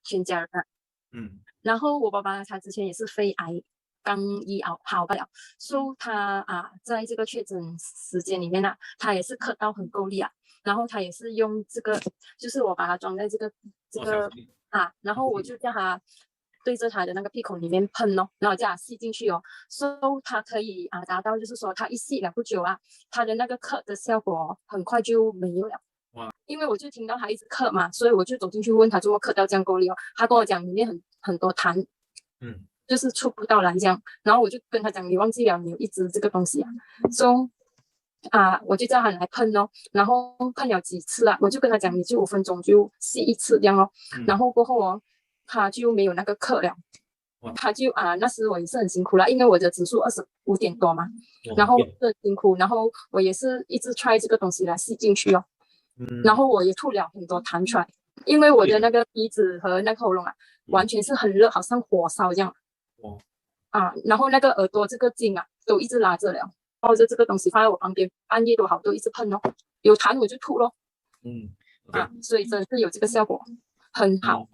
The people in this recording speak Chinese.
全家人啊。然后我爸爸他之前也是肺癌，刚医好不了，所以他在这个确诊时间里面他也是咳到很够力啊。然后他也是用这个，就是我把它装在这个然后我就叫他对着他的那个鼻孔里面喷哦，然后叫他吸进去哦，所以他可以达到就是说他一吸了不久他的那个咳的效果很快就没有了。因为我就听到他一直咳嘛，所以我就走进去问他怎么咳到这样够力哦。他跟我讲里面很多痰，就是出不到来这样。然后我就跟他讲，你忘记了你有一支这个东西so 我就叫他来喷哦，然后喷了几次我就跟他讲，你就5分钟就吸一次这样哦。然后过后他就没有那个咳了。他就那时我也是很辛苦啦，因为我的指数25点多嘛，然后很辛苦，然后我也是一直 try 这个东西来吸进去哦。然后我也吐了很多痰出来，因为我的那个鼻子和那个喉咙完全是很热，好像火烧这样。然后那个耳朵这个筋都一直拉着了，抱着这个东西放在我旁边，半夜都好多一直喷哦，有痰我就吐咯。所以真是有这个效果，很好。